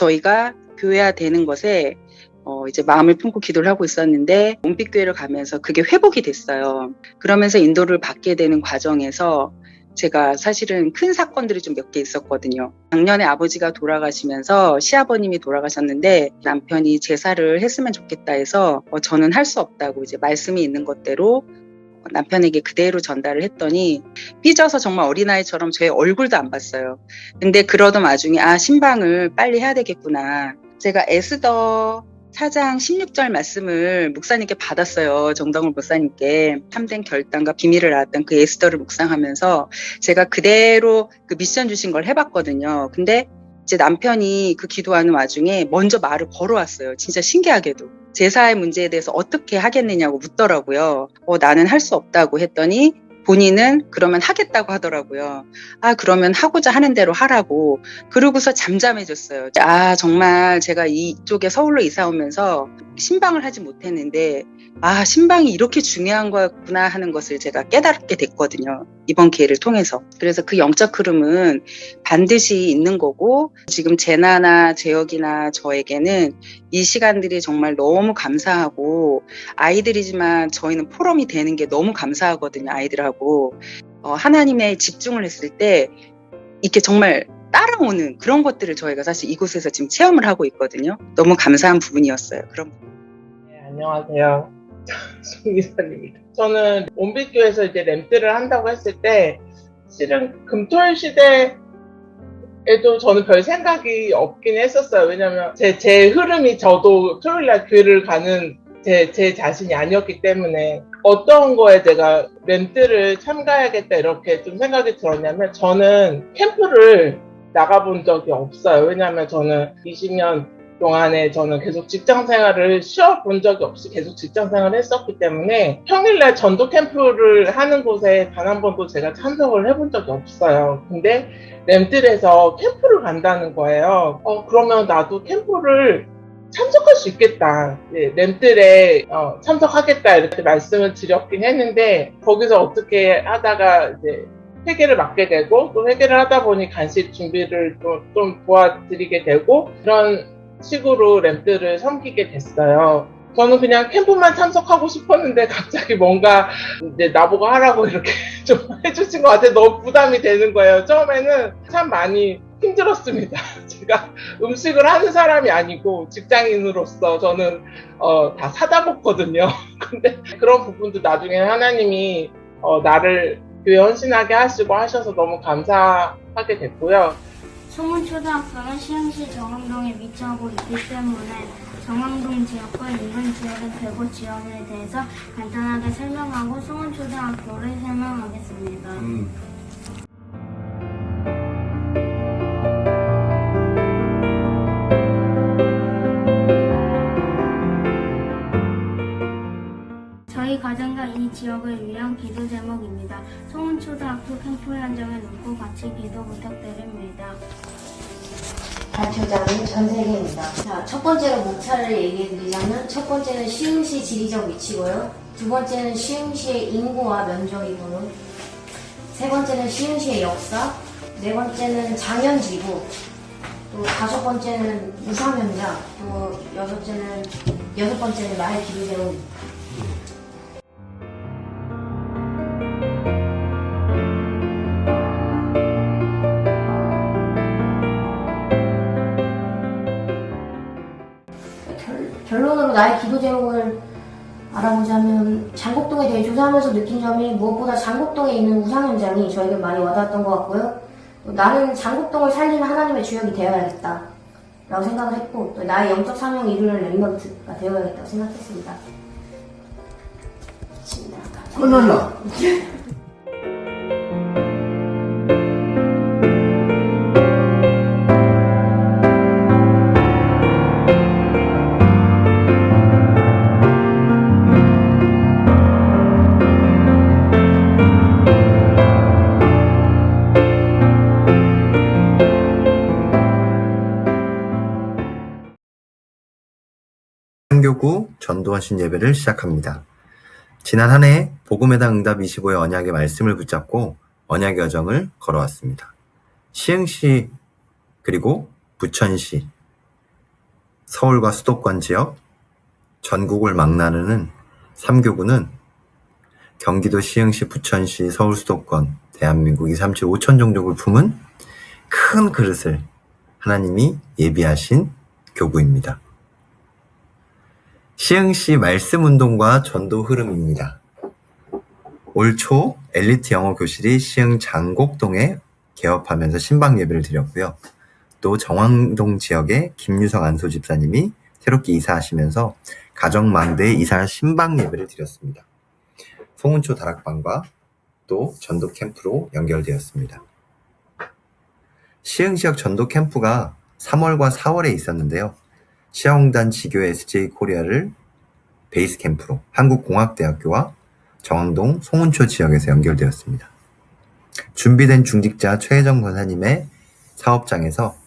저희가 교회화되는 것에 이제 마음을 품고 기도를 하고 있었는데 온빛교회를 가면서 그게 회복이 됐어요. 그러면서 인도를 받게 되는 과정에서 제가 사실은 큰 사건들이 좀 몇 개 있었거든요. 작년에 아버지가 돌아가시면서 시아버님이 돌아가셨는데 남편이 제사를 했으면 좋겠다 해서 저는 할 수 없다고 이제 말씀이 있는 것대로 남편에게 그대로 전달을 했더니 삐져서 정말 어린아이처럼 저의 얼굴도 안 봤어요. 근데 그러던 와중에 신방을 빨리 해야 되겠구나. 제가 에스더 4장 16절 말씀을 목사님께 받았어요. 정덕물 목사님께. 참된 결단과 비밀을 알았던 그 에스더를 묵상하면서 제가 그대로 그 미션 주신 걸 해봤거든요. 근데 제 남편이 그 기도하는 와중에 먼저 말을 걸어왔어요. 진짜 신기하게도. 제사의 문제에 대해서 어떻게 하겠느냐고 묻더라고요. 나는 할 수 없다고 했더니 본인은 그러면 하겠다고 하더라고요. 그러면 하고자 하는 대로 하라고. 그러고서 잠잠해졌어요. 정말 제가 이쪽에 서울로 이사 오면서 신방을 하지 못했는데 신방이 이렇게 중요한 거구나 하는 것을 제가 깨닫게 됐거든요. 이번 기회를 통해서. 그래서 그 영적 흐름은 반드시 있는 거고 지금 제나나 재혁이나 저에게는 이 시간들이 정말 너무 감사하고 아이들이지만 저희는 포럼이 되는 게 너무 감사하거든요. 아이들하고. 하나님에 집중을 했을 때 이렇게 정말 따라오는 그런 것들을 저희가 사실 이곳에서 지금 체험을 하고 있거든요. 너무 감사한 부분이었어요. 네, 안녕하세요. 송 기사님입니다. 저는 온빛교회에서 이제 램트를 한다고 했을 때 실은 금토일 시대에도 저는 별 생각이 없긴 했었어요. 왜냐면 제 흐름이 저도 토요일날 교회를 가는 제 자신이 아니었기 때문에 어떤 거에 제가 램트를 참가해야겠다 이렇게 좀 생각이 들었냐면 저는 캠프를 나가본 적이 없어요. 왜냐면 저는 20년 동안에 저는 계속 직장 생활을 쉬어본 적이 없이 계속 직장 생활을 했었기 때문에 평일날 전도 캠프를 하는 곳에 단 한 번도 제가 참석을 해본 적이 없어요. 근데 램틀에서 캠프를 간다는 거예요. 그러면 나도 캠프를 참석할 수 있겠다. 램틀에 참석하겠다 이렇게 말씀을 드렸긴 했는데 거기서 어떻게 하다가 이제 회계를 맡게 되고 또 회계를 하다 보니 간식 준비를 좀 도와드리게 되고 이런 식으로 램트를 섬기게 됐어요. 저는 그냥 캠프만 참석하고 싶었는데 갑자기 뭔가 이제 나보고 하라고 이렇게 좀 해주신 것 같아서 너무 부담이 되는 거예요. 처음에는 참 많이 힘들었습니다. 제가 음식을 하는 사람이 아니고 직장인으로서 저는 다 사다 먹거든요. 근데 그런 부분도 나중에 하나님이 나를 교회 헌신하게 하시고 하셔서 너무 감사하게 됐고요. 송은초등학교는 시흥시 정왕동에 위치하고 있기 때문에 정왕동 지역과 인근 지역의 대구 지역에 대해서 간단하게 설명하고 송은초등학교를 설명하겠습니다. 저희 가정과 이 지역을 위한 기도 제목입니다. 송은초등학교 캠프 현장을 놓고 같이 기도 부탁드립니다. 발표자는 전 세계입니다. 자, 첫 번째로 목차를 얘기해드리자면 첫 번째는 시흥시 지리적 위치고요. 두 번째는 시흥시의 인구와 면적이고요. 세 번째는 시흥시의 역사. 네 번째는 장현지구. 또 다섯 번째는 우상 현장. 또 여섯 번째는 나의 기도 제목입니다. 결론으로 나의 기도 제목을 알아보자면 장곡동에 대해 조사하면서 느낀 점이 무엇보다 장곡동에 있는 우상 현장이 저에게 많이 와닿았던 것 같고요. 또 나는 장곡동을 살리는 하나님의 주역이 되어야겠다 라고 생각을 했고 또 나의 영적 사명을 이루는 랩런트가 되어야겠다고 생각했습니다. 끝났나? 한교구 전도하신 예배를 시작합니다. 지난 한 해 복음에 대한 응답 25의 언약의 말씀을 붙잡고 언약의 여정을 걸어왔습니다. 시흥시 그리고 부천시 서울과 수도권 지역, 전국을 막 나누는 3교구는 경기도 시흥시, 부천시, 서울 수도권, 대한민국 237 5천 종족을 품은 큰 그릇을 하나님이 예비하신 교구입니다. 시흥시 말씀운동과 전도 흐름입니다. 올 초 엘리트 영어 교실이 시흥 장곡동에 개업하면서 신방 예배를 드렸고요. 또 정왕동 지역에 김유성 안소 집사님이 새롭게 이사하시면서 가정망대에 이사 신방 예배를 드렸습니다. 송은초 다락방과 또 전도 캠프로 연결되었습니다. 시흥 지역 전도 캠프가 3월과 4월에 있었는데요. 시흥단 지교 SJ 코리아를 베이스 캠프로 한국공학대학교와 정왕동 송은초 지역에서 연결되었습니다. 준비된 중직자 최혜정 권사님의 사업장에서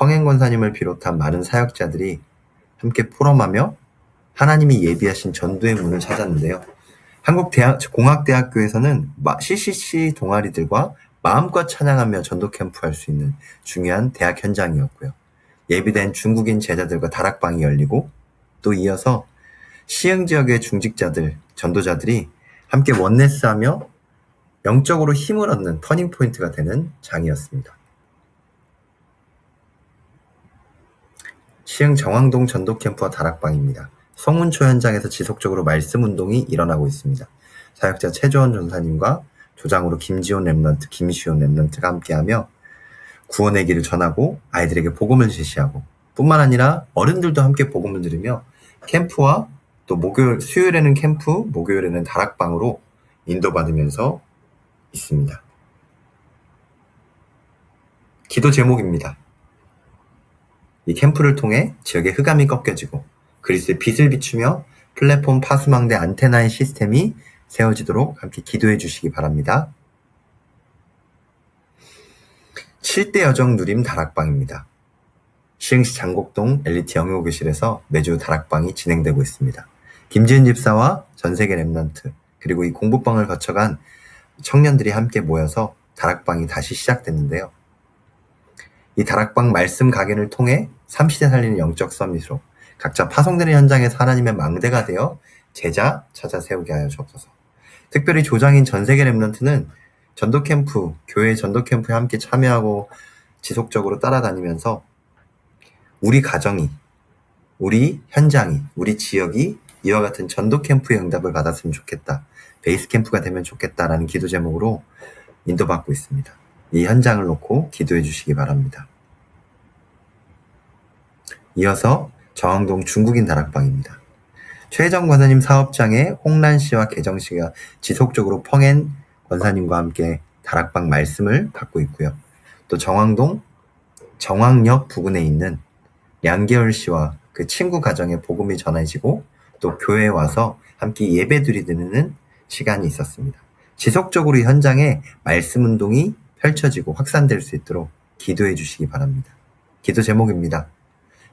평행 권사님을 비롯한 많은 사역자들이 함께 포럼하며 하나님이 예비하신 전도의 문을 찾았는데요. 한국공학대학교에서는 CCC 동아리들과 마음껏 찬양하며 전도 캠프할 수 있는 중요한 대학 현장이었고요. 예비된 중국인 제자들과 다락방이 열리고 또 이어서 시흥 지역의 중직자들, 전도자들이 함께 원네스하며 영적으로 힘을 얻는 터닝포인트가 되는 장이었습니다. 시흥 정왕동 전도 캠프와 다락방입니다. 성문초 현장에서 지속적으로 말씀 운동이 일어나고 있습니다. 사역자 최조원 전사님과 조장으로 김지온 랩런트, 김시온 랩런트가 함께하며 구원의 길을 전하고 아이들에게 복음을 제시하고 뿐만 아니라 어른들도 함께 복음을 들으며 캠프와 또 수요일에는 캠프, 목요일에는 다락방으로 인도받으면서 있습니다. 기도 제목입니다. 이 캠프를 통해 지역의 흑암이 꺾여지고 그리스도의 빛을 비추며 플랫폼 파수망대 안테나의 시스템이 세워지도록 함께 기도해 주시기 바랍니다. 7대 여정 누림 다락방입니다. 시흥시 장곡동 엘리트 영어교실에서 매주 다락방이 진행되고 있습니다. 김지은 집사와 전세계 랩런트 그리고 이 공부방을 거쳐간 청년들이 함께 모여서 다락방이 다시 시작됐는데요. 이 다락방 말씀 강연을 통해 3시대 살리는 영적 서밋으로 각자 파송되는 현장에서 하나님의 망대가 되어 제자 찾아 세우게 하여 주옵소서. 특별히 조장인 전세계 랩런트는 전도캠프, 교회 전도캠프에 함께 참여하고 지속적으로 따라다니면서 우리 가정이, 우리 현장이, 우리 지역이 이와 같은 전도캠프의 응답을 받았으면 좋겠다. 베이스캠프가 되면 좋겠다라는 기도 제목으로 인도받고 있습니다. 이 현장을 놓고 기도해 주시기 바랍니다. 이어서 정왕동 중국인 다락방입니다. 최혜정 권사님 사업장에 홍란 씨와 개정 씨가 지속적으로 평행 권사님과 함께 다락방 말씀을 받고 있고요. 또 정왕동 정왕역 부근에 있는 양계열 씨와 그 친구 가정에 복음이 전해지고 또 교회에 와서 함께 예배 드리는 시간이 있었습니다. 지속적으로 이 현장에 말씀 운동이 펼쳐지고 확산될 수 있도록 기도해 주시기 바랍니다. 기도 제목입니다.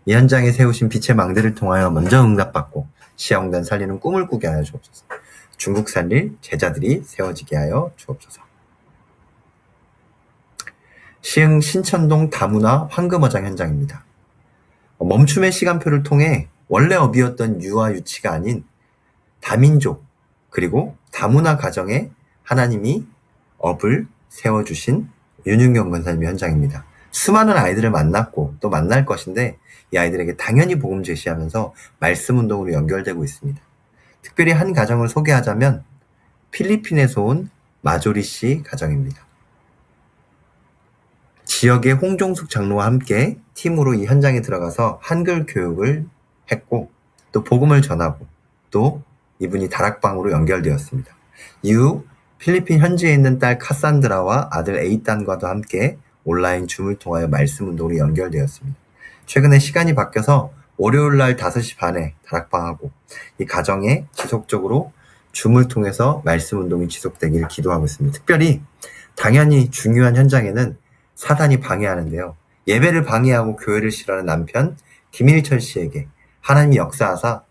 이 현장에 세우신 빛의 망대를 통하여 먼저 응답받고 시흥단 살리는 꿈을 꾸게 하여 주옵소서. 중국 살릴 제자들이 세워지게 하여 주옵소서. 시흥 신천동 다문화 황금어장 현장입니다. 멈춤의 시간표를 통해 원래 업이었던 유아 유치가 아닌 다민족 그리고 다문화 가정에 하나님이 업을 세워주신 윤윤경 권사님의 현장입니다. 수많은 아이들을 만났고 또 만날 것인데 이 아이들에게 당연히 복음 제시하면서 말씀 운동으로 연결되고 있습니다. 특별히 한 가정을 소개하자면 필리핀에서 온 마조리 씨 가정입니다. 지역의 홍종숙 장로와 함께 팀으로 이 현장에 들어가서 한글 교육을 했고 또 복음을 전하고 또 이분이 다락방으로 연결되었습니다. 이후 필리핀 현지에 있는 딸 카산드라와 아들 에이딴과도 함께 온라인 줌을 통하여 말씀 운동으로 연결되었습니다. 최근에 시간이 바뀌어서 월요일날 5시 반에 다락방하고 이 가정에 지속적으로 줌을 통해서 말씀 운동이 지속되기를 기도하고 있습니다. 특별히 당연히 중요한 현장에는 사단이 방해하는데요. 예배를 방해하고 교회를 싫어하는 남편 김일철 씨에게 하나님이 역사하사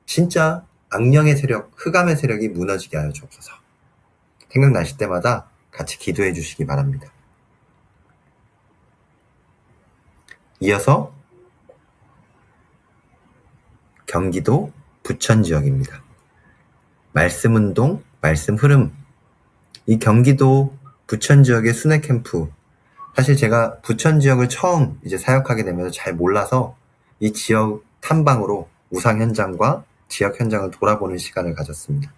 진짜 악령의 세력, 흑암의 세력이 무너지게 하여 주옵소서. 생각나실 때마다 같이 기도해 주시기 바랍니다. 이어서 경기도 부천 지역입니다. 말씀 운동, 말씀 흐름. 이 경기도 부천 지역의 순회 캠프. 사실 제가 부천 지역을 처음 이제 사역하게 되면서 잘 몰라서 이 지역 탐방으로 우상 현장과 지역 현장을 돌아보는 시간을 가졌습니다.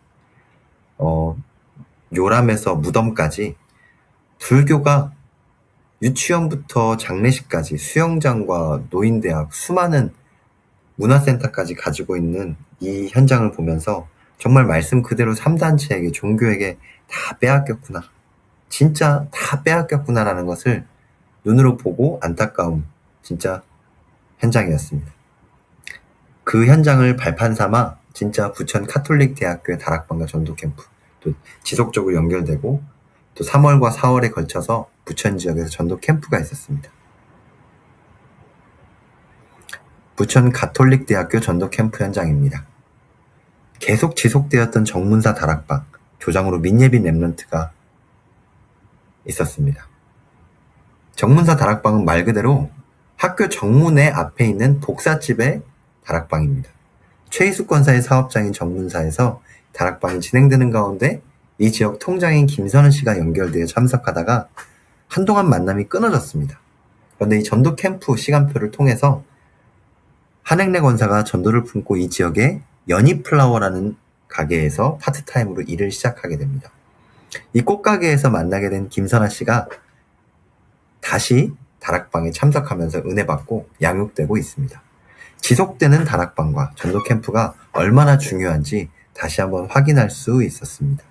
요람에서 무덤까지 불교가 유치원부터 장례식까지 수영장과 노인대학 수많은 문화센터까지 가지고 있는 이 현장을 보면서 정말 말씀 그대로 3단체에게 종교에게 다 빼앗겼구나. 진짜 다 빼앗겼구나라는 것을 눈으로 보고 안타까움 진짜 현장이었습니다. 그 현장을 발판 삼아 진짜 부천 카톨릭 대학교의 다락방과 전도 캠프 또 지속적으로 연결되고 또 3월과 4월에 걸쳐서 부천 지역에서 전도 캠프가 있었습니다. 부천 가톨릭 대학교 전도 캠프 현장입니다. 계속 지속되었던 정문사 다락방, 교장으로 민예빈 랩런트가 있었습니다. 정문사 다락방은 말 그대로 학교 정문에 앞에 있는 복사집의 다락방입니다. 최희숙 권사의 사업장인 정문사에서 다락방이 진행되는 가운데 이 지역 통장인 김선은 씨가 연결되어 참석하다가 한동안 만남이 끊어졌습니다. 그런데 이 전도 캠프 시간표를 통해서 한행래 권사가 전도를 품고 이 지역의 연희플라워라는 가게에서 파트타임으로 일을 시작하게 됩니다. 이 꽃가게에서 만나게 된 김선아 씨가 다시 다락방에 참석하면서 은혜받고 양육되고 있습니다. 지속되는 다락방과 전도 캠프가 얼마나 중요한지 다시 한번 확인할 수 있었습니다.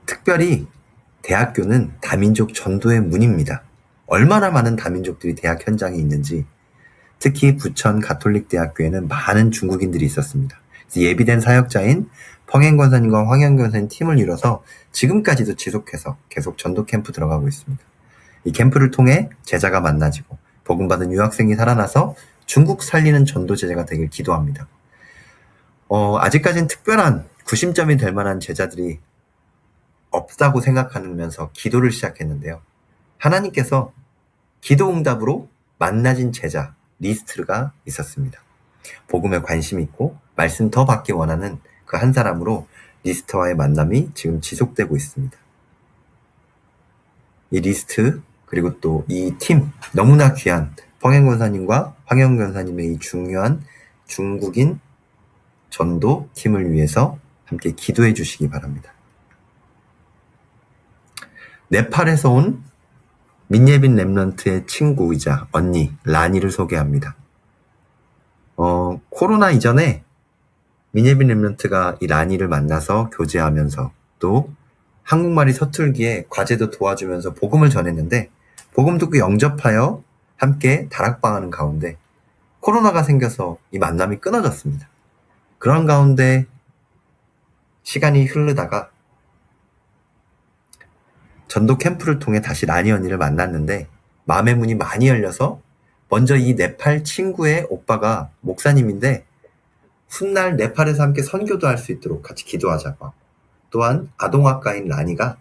특별히 대학교는 다민족 전도의 문입니다. 얼마나 많은 다민족들이 대학 현장에 있는지, 특히 부천 가톨릭 대학교에는 많은 중국인들이 있었습니다. 그래서 예비된 사역자인 펑행 권사님과 황영 권사님 팀을 이뤄서 지금까지도 지속해서 계속 전도 캠프 들어가고 있습니다. 이 캠프를 통해 제자가 만나지고 복음받은 유학생이 살아나서 중국 살리는 전도 제자가 되길 기도합니다. 아직까지는 특별한 구심점이 될 만한 제자들이 없다고 생각하면서 기도를 시작했는데요. 하나님께서 기도 응답으로 만나진 제자 리스트가 있었습니다. 복음에 관심이 있고 말씀 더 받기 원하는 그 한 사람으로 리스트와의 만남이 지금 지속되고 있습니다. 이 리스트 그리고 또 이 팀 너무나 귀한 펑행 권사님과 황영 권사님의 이 중요한 중국인 전도 팀을 위해서 함께 기도해 주시기 바랍니다. 네팔에서 온 민예빈 랩런트의 친구이자 언니 라니를 소개합니다. 코로나 이전에 민예빈 랩런트가 이 라니를 만나서 교제하면서 또 한국말이 서툴기에 과제도 도와주면서 복음을 전했는데 복음 듣고 영접하여 함께 다락방하는 가운데 코로나가 생겨서 이 만남이 끊어졌습니다. 그런 가운데 시간이 흐르다가 전도 캠프를 통해 다시 라니 언니를 만났는데 마음의 문이 많이 열려서 먼저 이 네팔 친구의 오빠가 목사님인데 훗날 네팔에서 함께 선교도 할 수 있도록 같이 기도하자고 하고 또한 아동학과인 라니가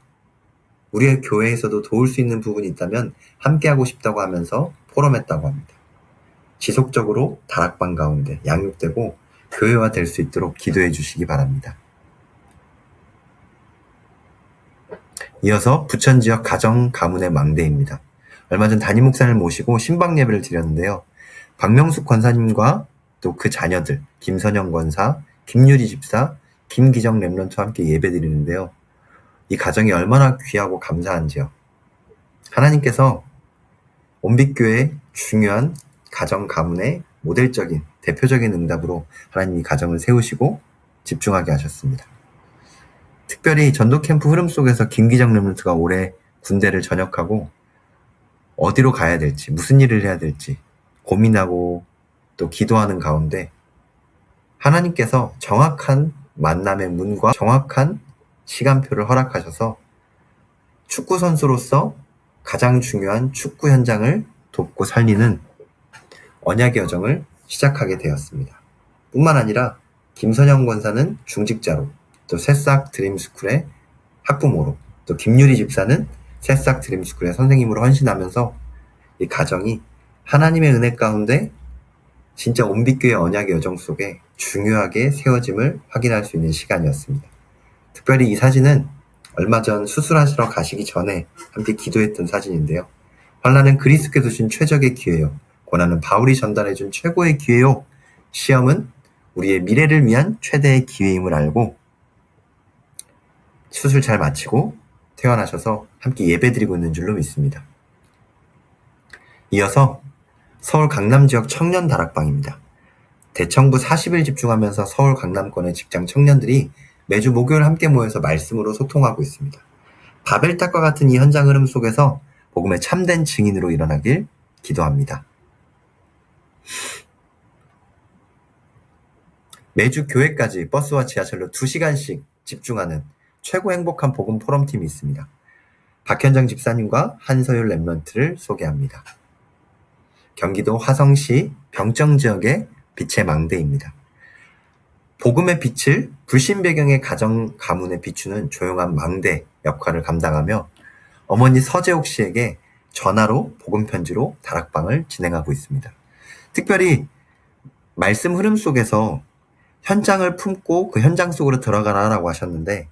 우리의 교회에서도 도울 수 있는 부분이 있다면 함께 하고 싶다고 하면서 포럼했다고 합니다. 지속적으로 다락방 가운데 양육되고 교회화 될 수 있도록 기도해 주시기 바랍니다. 이어서 부천 지역 가정 가문의 망대입니다. 얼마 전 담임 목사님을 모시고 신방 예배를 드렸는데요. 박명숙 권사님과 또 그 자녀들 김선영 권사, 김유리 집사, 김기정 랩런트와 함께 예배 드리는데요. 이 가정이 얼마나 귀하고 감사한지요. 하나님께서 온빛교회의 중요한 가정 가문의 모델적인 대표적인 응답으로 하나님이 가정을 세우시고 집중하게 하셨습니다. 특별히 전도 캠프 흐름 속에서 김기정 랩런트가 올해 군대를 전역하고 어디로 가야 될지 무슨 일을 해야 될지 고민하고 또 기도하는 가운데 하나님께서 정확한 만남의 문과 정확한 시간표를 허락하셔서 축구 선수로서 가장 중요한 축구 현장을 돕고 살리는 언약의 여정을 시작하게 되었습니다. 뿐만 아니라 김선영 권사는 중직자로 또 새싹 드림스쿨의 학부모로 또 김유리 집사는 새싹 드림스쿨의 선생님으로 헌신하면서 이 가정이 하나님의 은혜 가운데 진짜 온빛교의 언약의 여정 속에 중요하게 세워짐을 확인할 수 있는 시간이었습니다. 특별히 이 사진은 얼마 전 수술하시러 가시기 전에 함께 기도했던 사진인데요. 환난은 그리스도께서 주신 최적의 기회요. 고난은 바울이 전달해준 최고의 기회요. 시험은 우리의 미래를 위한 최대의 기회임을 알고 수술 잘 마치고 퇴원하셔서 함께 예배드리고 있는 줄로 믿습니다. 이어서 서울 강남 지역 청년 다락방입니다. 대청부 40일 집중하면서 서울 강남권의 직장 청년들이 매주 목요일 함께 모여서 말씀으로 소통하고 있습니다. 바벨탑과 같은 이 현장 흐름 속에서 복음의 참된 증인으로 일어나길 기도합니다. 매주 교회까지 버스와 지하철로 2시간씩 집중하는 최고 행복한 복음 포럼팀이 있습니다. 박현정 집사님과 한서율 랩런트를 소개합니다. 경기도 화성시 병정 지역의 빛의 망대입니다. 복음의 빛을 불신 배경의 가정 가문에 비추는 조용한 망대 역할을 감당하며 어머니 서재옥 씨에게 전화로 복음 편지로 다락방을 진행하고 있습니다. 특별히 말씀 흐름 속에서 현장을 품고 그 현장 속으로 들어가라라고 하셨는데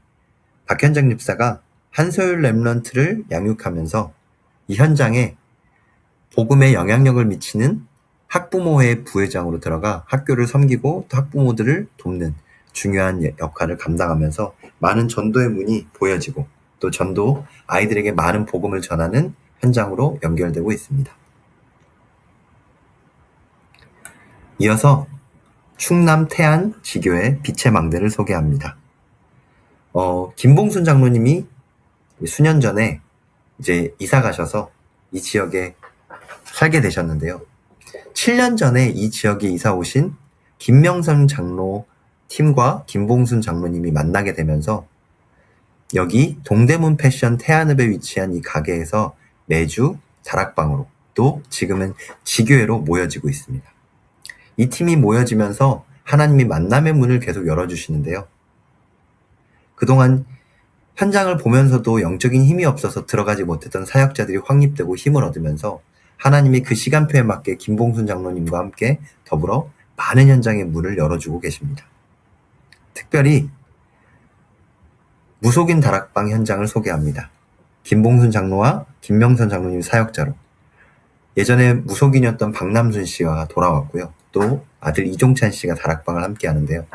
박현정 집사가 한서율 랩런트를 양육하면서 이 현장에 복음에 영향력을 미치는 학부모회 부회장으로 들어가 학교를 섬기고 또 학부모들을 돕는 중요한 역할을 감당하면서 많은 전도의 문이 보여지고 또 전도 아이들에게 많은 복음을 전하는 현장으로 연결되고 있습니다. 이어서 충남 태안 지교의 빛의 망대를 소개합니다. 김봉순 장로님이 수년 전에 이제 이사 가셔서 이 지역에 살게 되셨는데요. 7년 전에 이 지역에 이사 오신 김명선 장로 팀과 김봉순 장로님이 만나게 되면서 여기 동대문 패션 태안읍에 위치한 이 가게에서 매주 다락방으로 또 지금은 지교회로 모여지고 있습니다. 이 팀이 모여지면서 하나님이 만남의 문을 계속 열어주시는데요. 그동안 현장을 보면서도 영적인 힘이 없어서 들어가지 못했던 사역자들이 확립되고 힘을 얻으면서 하나님이 그 시간표에 맞게 김봉순 장로님과 함께 더불어 많은 현장의 문을 열어주고 계십니다. 특별히 무속인 다락방 현장을 소개합니다. 김봉순 장로와 김명선 장로님 사역자로 예전에 무속인이었던 박남순 씨와 돌아왔고요. 또 아들 이종찬 씨가 다락방을 함께 하는데요.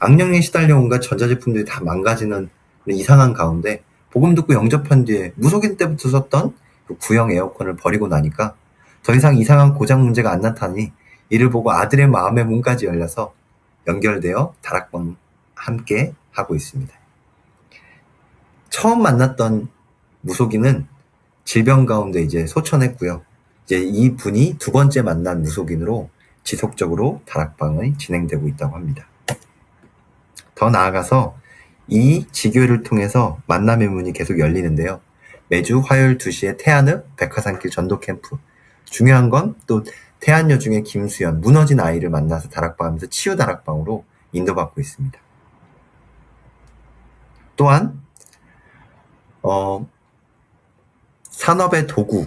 악령에 시달려 온갖 전자제품들이 다 망가지는 이상한 가운데 복음 듣고 영접한 뒤에 무속인 때부터 썼던 그 구형 에어컨을 버리고 나니까 더 이상 이상한 고장 문제가 안 나타나니 이를 보고 아들의 마음의 문까지 열려서 연결되어 다락방 함께 하고 있습니다. 처음 만났던 무속인은 질병 가운데 이제 소천했고요. 이제 이 분이 두 번째 만난 무속인으로 지속적으로 다락방이 진행되고 있다고 합니다. 더 나아가서 이 지교회를 통해서 만남의 문이 계속 열리는데요. 매주 화요일 2시에 태안읍 백화산길 전도 캠프. 중요한 건 또 태안여 중에 김수연, 무너진 아이를 만나서 다락방하면서 치유 다락방으로 인도받고 있습니다. 또한 산업의 도구,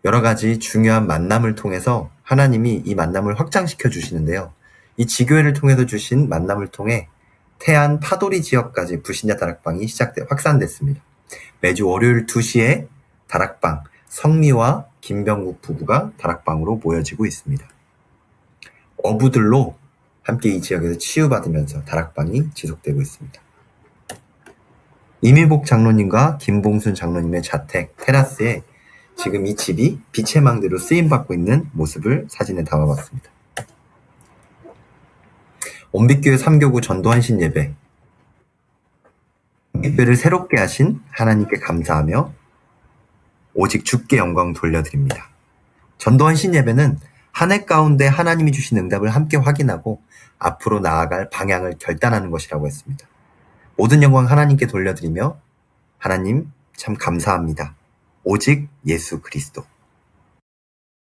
여러 가지 중요한 만남을 통해서 하나님이 이 만남을 확장시켜 주시는데요. 이 지교회를 통해서 주신 만남을 통해 태안 파도리 지역까지 불신자 다락방이 확산됐습니다. 매주 월요일 2시에 다락방, 성미와 김병국 부부가 다락방으로 모여지고 있습니다. 어부들로 함께 이 지역에서 치유받으면서 다락방이 지속되고 있습니다. 이미복 장로님과 김봉순 장로님의 자택 테라스에 지금 이 집이 빛의 망대로 쓰임받고 있는 모습을 사진에 담아봤습니다. 온빛교회 3교구 전도환신 예배, 예배를 새롭게 하신 하나님께 감사하며 오직 주께 영광 돌려드립니다. 전도환신 예배는 한 해 가운데 하나님이 주신 응답을 함께 확인하고 앞으로 나아갈 방향을 결단하는 것이라고 했습니다. 모든 영광 하나님께 돌려드리며 하나님 참 감사합니다. 오직 예수 그리스도.